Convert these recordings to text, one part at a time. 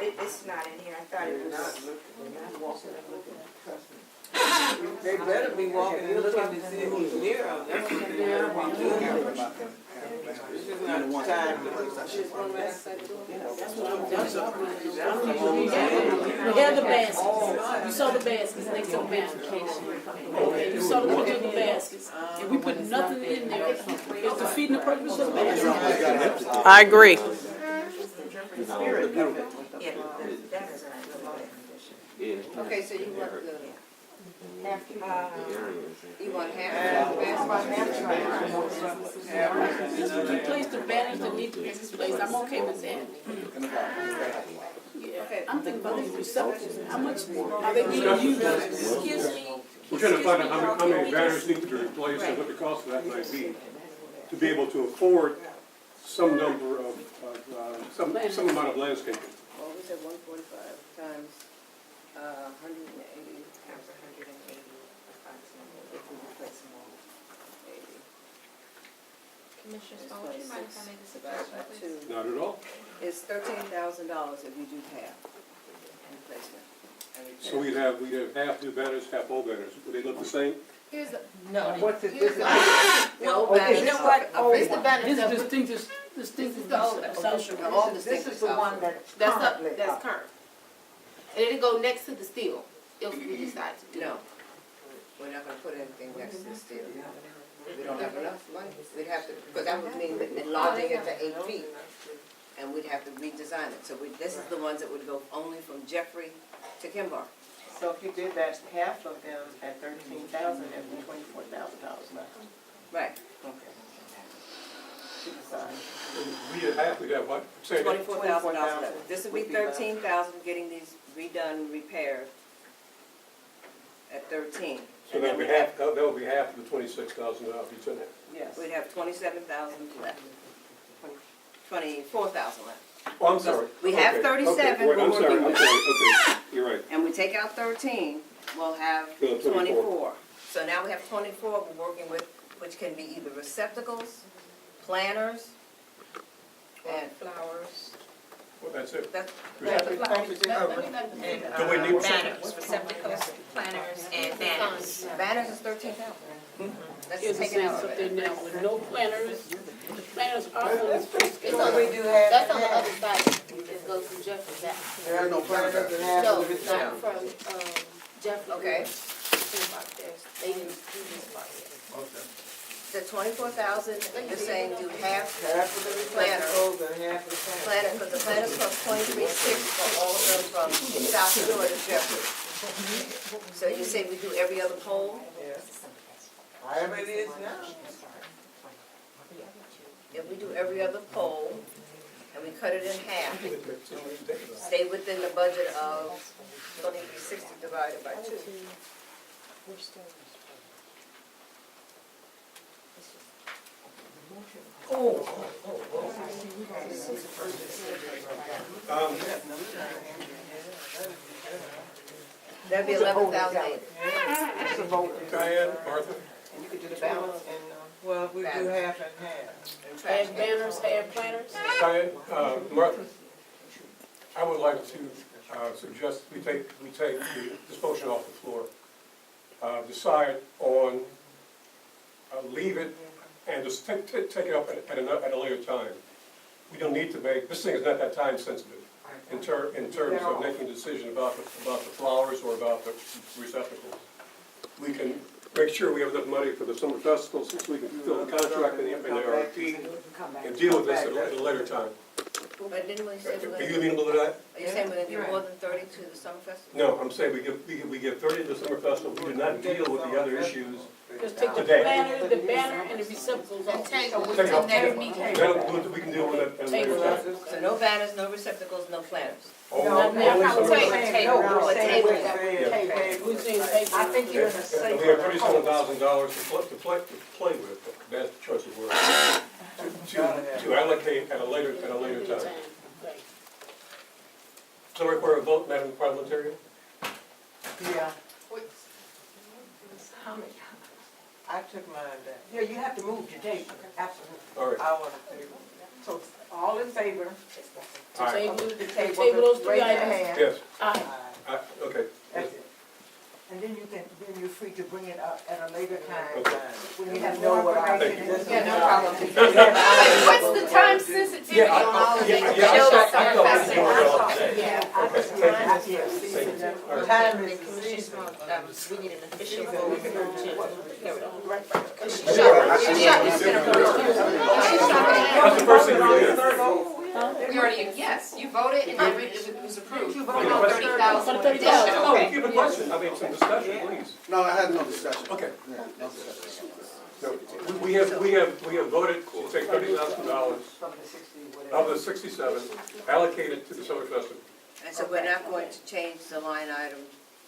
It's not in here. I thought it was. They better be walking and looking to see who's near them. That's what they better be doing. This is not the time to do that. Yeah, the baskets. You saw the baskets next to the baskets. You saw the picture of the baskets. And we put nothing in there. It's defeating the purpose of the basket. I agree. Yeah, that is a loaded condition. Okay, so you want the, you want Just to replace the banners that need to be replaced. I'm okay with that. Yeah, I'm thinking about these receptacles. How much are they being used? Excuse me? We're trying to find out how many banners need to be replaced and what the cost of that might be, to be able to afford some number of, some amount of landscaping. Well, we said 145 times 180. Times 180 approximately, if we replace them all. 80. Commissioner Stone, would you mind if I make a Divided suggestion, by please? 2. Not at all. It's $13,000 if you do half replacement. So we'd have half new banners, half old banners. Would they look the same? Here's the, No, what's it, here's this the, is, The old Okay, banners you know are- what? are it's the banner This that, is distinctive, distinctive. the old- all this distinctive is the one that's that's currently up, that's up. current. And it'll go next to the steel, if we decide to do it. No, we're not gonna put anything next to the steel. We don't have enough money. We'd have to, because that would mean enlarging it to 8 feet. And we'd have to redesign it. So this is the ones that would go only from Jeffrey to Kimball. So if you did that, half of them at $13,000, that'd be $24,000 left. Right. Okay. You decide. We'd have what? Say again? $24,000 left. This would be $13,000 getting these redone, repaired at 13. So that would be half of the $26,000 you said. Yes. We'd have 27,000 left. 24,000 left. Oh, I'm sorry. We have Okay. 37 Okay. we're I'm sorry, working I'm with. sorry, okay, you're right. And we take out 13, we'll have We'll have 24. 24. So now we have 24 we're working with, which can be either receptacles, planters, and Flowers. Well, that's it. that's, Thank you. Let me let Do we need Banners, receptacles, planters, and banners. banners is 13,000. Let's Here's the take it same out of up there. there now with no planners. The planners are on the first. It's on, We do have. that's on the other side, it goes from Jeffrey's out. There are no planners and half No, of it. not from, Jeffrey. Okay. They didn't do this part yet. The 24,000, you're saying do half Half of the receptacles and half of the planners. planner, because the planners cost 23,600 for all of them from South Shore to Jeffrey. So you say we do every other pole? Yes. However it is now. If we do every other pole, and we cut it in half, stay within the budget of 2360 divided by 2. That'd be 11,080. It's a vote. Diane, Martha? And you could do the balance and, well, if we do half and half. Have banners, have planners. Diane, Martha, I would like to suggest we take this motion off the floor. Decide on, leave it, and just take it up at a later time. We don't need to make, this thing is not that time sensitive in terms of making a decision about the flowers or about the receptacles. We can make sure we have enough money for the summer festival, since we can fulfill the contract in the RFP, and deal with this at a later time. But didn't we say we're Are gonna, you amenable to that? are you saying we're gonna give more than 30 to the summer festival? No, I'm saying we give 30 to the summer festival. We do not deal with the other issues. Just take the Today. planner, the banner, and the receptacles And off. tangle with Take it the off. next meeting. We can deal with it at a later time. So no banners, no receptacles, no planters. Only Not now. only I'm summer saying festival. No, we're saying we're saying We're table. saying take. I think you're in a And safe. we have $37,000 to play with. That's the choice of words. To allocate at a later time. Right. Does that require a vote, Madam Parliamentarian? Yeah. I took mine back. Yeah, you have to move your table, absolutely. All right. I want to table. So all in favor? To Aye. table, The to table, table those three raise your items. hand. Yes, Aye. okay. That's it. And then you're free to bring it up at a later time, Okay. when you know what our. Thank you. Yeah, no problem. What's the time sensitivity Yeah, on all of yeah, it? yeah, I Show saw- us I some thought festival. we were all set. Yeah, Okay, thank you. Time And is then Commissioner, we need an official vote to, there we go. That's the first thing we did. We already, yes, you voted and it was approved. You For voted the on 30,000 For the 30,000. additional. No, give a question, I mean, some discussion, please. No, I had no discussion. Okay. Yeah, no discussion. No, we have voted to take $30,000 of the 67, allocate it to the summer festival. And so we're not going to change the line item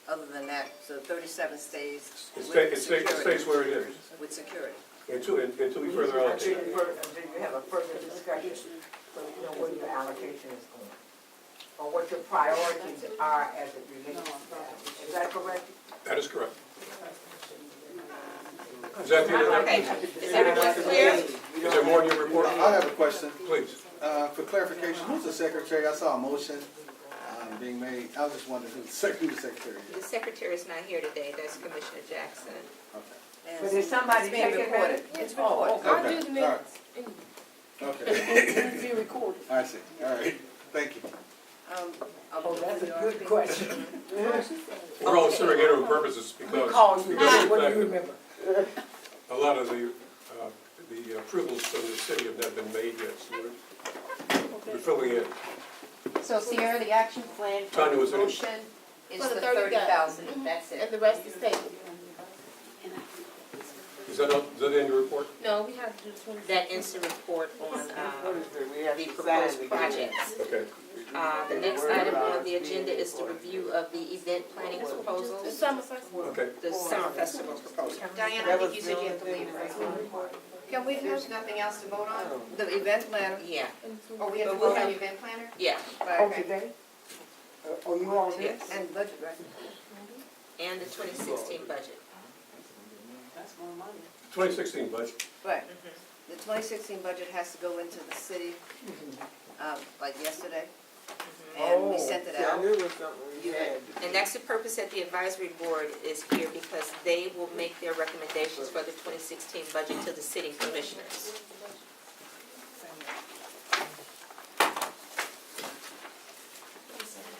other than that, so 37 stays It with stays security. where it is, With security. until we further allocate. Until you have a further discussion, so you know where your allocation is going. Or what your priorities are as it relates to that. Is that correct? That is correct. Is that the end of that? Okay, is everyone clear? Is there more in your report? I have a question. Please. For clarification, who's the secretary? I saw a motion being made. I was just wondering who the secretary The is. secretary is not here today, that's Commissioner Jackson. Okay. And But is somebody it's being taking recorded. that? It's Oh, recorded. I'll Okay. do the minutes. Okay. It's being recorded. I see. All right. Thank you. Oh, that's a good question. We're all considering interim purposes We because call you, because of the what do fact you that remember? a lot of the approvals from the city have not been made yet, so we're filling in. So Sierra, the action plan Tanya, for was there any- motion is For the the 30,000. 30,000, that's it. And the rest is tabled. Is that in your report? No, we have to do 20. That ends the report on, We have the to sign proposed it again. projects. Okay. The next item on the agenda is the review of the event planning The proposals, summer festival. Okay. the summer festival proposal. Diana, I think you said you have to leave, right? Can we, there's nothing else to vote on? The event planner, Yeah, Or we have to But we'll vote on have- the event planner? yeah, Oh, today? Oh, you on this? yes, and budget, right? and the 2016 budget. 2016 budget. Right. The 2016 budget has to go into the city, like yesterday, and we sent it See, I out. knew it was something we had. And that's the purpose that the advisory board is here, because they will make their recommendations for the 2016 budget to the sitting commissioners.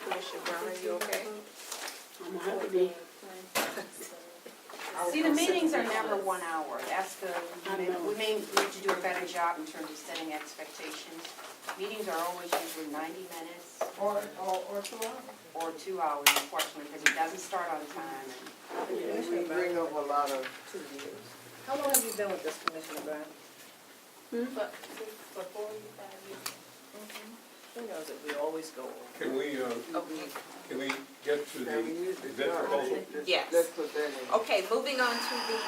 Commissioner Brown, are you okay? I'm happy. See, the meetings are never 1 hour, that's the, we may need to do a better job in terms of setting expectations. Meetings are always usually 90 minutes Or 2 hours? or 2 hours, unfortunately, because it doesn't start on time. We bring up a lot of, How long have you been with this, Commissioner Brown? For 4 to 5 years. Who knows it, we always go over. Can we get to the event proposal? Yes. let's put that in. Okay, moving on to the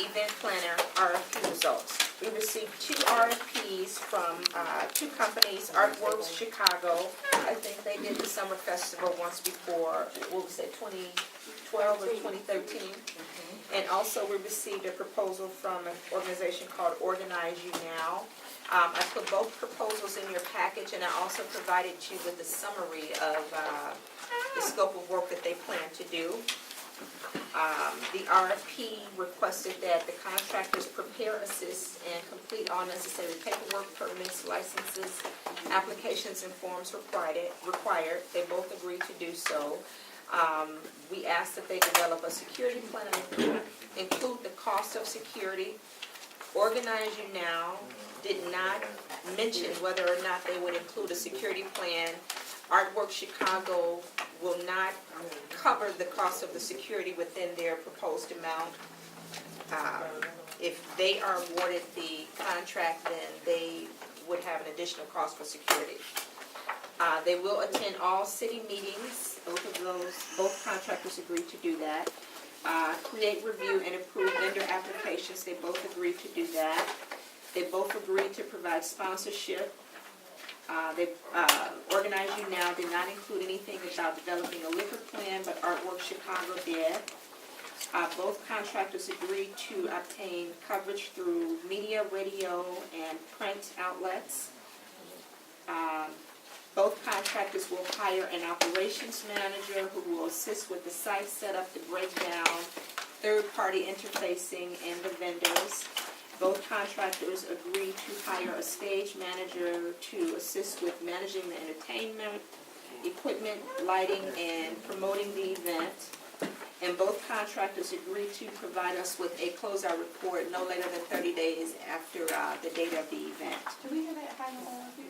event planner RFP results. We received 2 RFPs from 2 companies, Artworks Chicago. I think they did the summer festival once before, what was it, 2012 or 2013? And also we received a proposal from an organization called Organize You Now. I put both proposals in your package, and I also provided you with a summary of the scope of work that they plan to do. The RFP requested that the contractors prepare, assist, and complete all necessary paperwork, permits, licenses, applications, and forms required. They both agreed to do so. We asked that they develop a security plan and include the cost of security. Organize You Now did not mention whether or not they would include a security plan. Artwork Chicago will not cover the cost of the security within their proposed amount. If they are awarded the contract, then they would have an additional cost for security. They will attend all city meetings. Both contractors agreed to do that. Create, review, and approve vendor applications. They both agreed to do that. They both agreed to provide sponsorship. Organize You Now did not include anything about developing a liquor plan, but Artwork Chicago did. Both contractors agreed to obtain coverage through media, radio, and print outlets. Both contractors will hire an operations manager who will assist with the site setup, the breakdown, third-party interfacing, and the vendors. Both contractors agree to hire a stage manager to assist with managing the entertainment, equipment, lighting, and promoting the event. And both contractors agree to provide us with a closeout report no later than 30 days after the date of the event. Do we have that high level overview?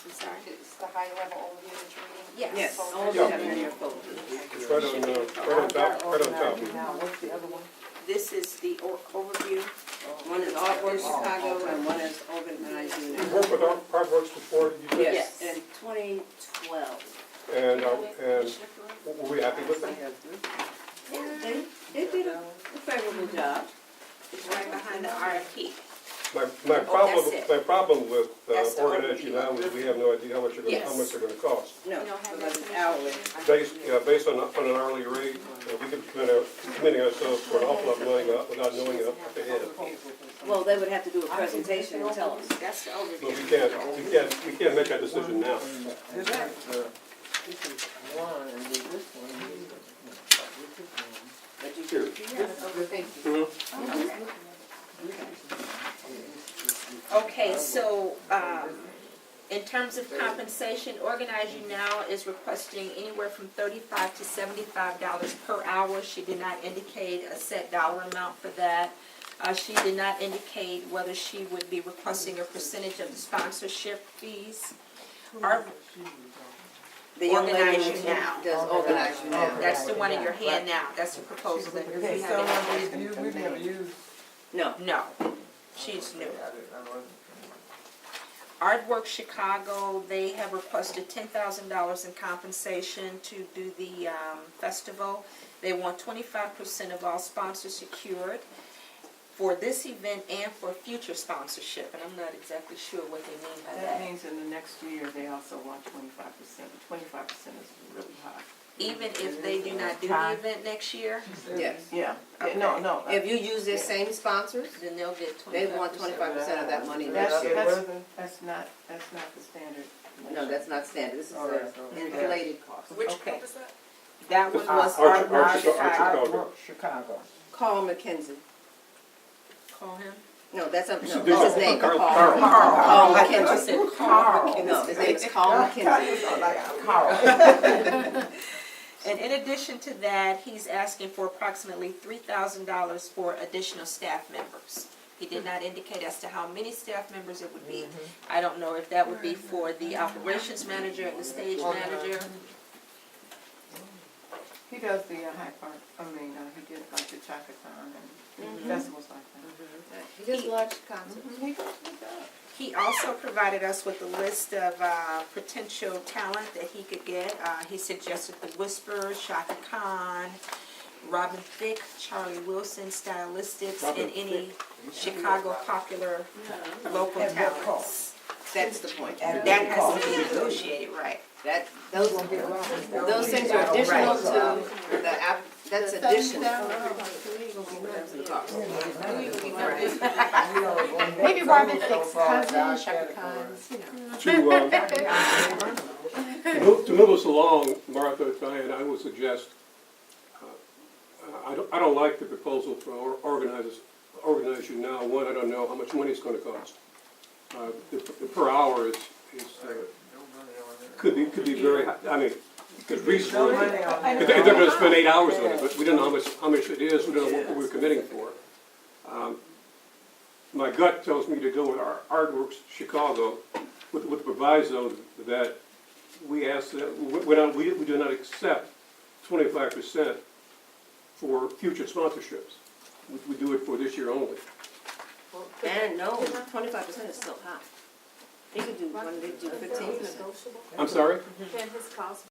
I'm sorry? It's the high level overview that you're reading? Yes. Yes, all of Yeah. them in your folder. It's right on top, right on top. Now, what's the other one? This is the overview. One is Artwork Chicago and one is Organizing You Now. worked with Artworks before, you did? Yes, in 2012. And were we happy with them? Yeah, they did a favorable job. It's right behind the RFP. My that's it. problem with That's the Organizing overview. Now is we have no idea how much Yes. they're gonna cost. No, You don't have because that it's hourly. Based on an hourly rate, we could committing ourselves for an awful lot of money without knowing it up ahead. Well, they would have to do a presentation and tell us. That's the But overview. we can't make that decision now. This is one, and this one. But you Here. Thank Mhm. Okay, so, in terms of compensation, Organizing Now is requesting anywhere from $35 to $75 per hour. She did not indicate a set dollar amount for that. She did not indicate whether she would be requesting a percentage of the sponsorship fees. Our, The young lady Organizing Now. does Organizing Now. That's the one in your hand now, that's the proposal that we Okay, have. so we've never used. No. No, she's new. Artwork Chicago, they have requested $10,000 in compensation to do the festival. They want 25% of all sponsors secured for this event and for future sponsorship, and I'm not exactly sure what they mean by That that. means in the next year, they also want 25%. 25% is really high. Even if they do not do the event next year, Yes. Yeah, Okay. no. If you use their same sponsors, then they'll get 25%. they want 25% of that money next That's, year. that's not the standard. No, that's not standard. This is All right, so- an inflated cost. Okay. That one was Arch- Artwork Arch- Chicago. Chicago. Carl McKenzie. Call him. No, that's his name. Carl. Carl I McKenzie. said Carl. No, his name is Carl McKenzie. Carl. And in addition to that, he's asking for approximately $3,000 for additional staff members. He did not indicate as to how many staff members it would be. I don't know if that would be for the operations manager and the stage manager. He does the High Park, he did like the Chakathon and festivals like that. He does large concerts. He does. He also provided us with a list of potential talent that he could get. He suggested The Whisper, Shaka Khan, Robin Thicke, Charlie Wilson, Stylistics, and any Chicago popular local talents. That's the point. That has to be negotiated, right? Those things are additional to the app, that's additional. Maybe Robin Thicke's cousin, Shaka Khan's, To move us along, Martha, Diane, I would suggest, I don't like the proposal for Organizing Now. One, I don't know how much money it's going to cost. The per hour is could be very high. I mean, because reasonably, if they're going to spend 8 hours on it, but we don't know how much it is. We don't know what we're committing for. My gut tells me to go with our Artworks Chicago with the proviso that we ask that we do not accept 25% for future sponsorships. We do it for this year only. And no, 25% is still high. They could do, when they do 15%. I'm sorry? Can his cost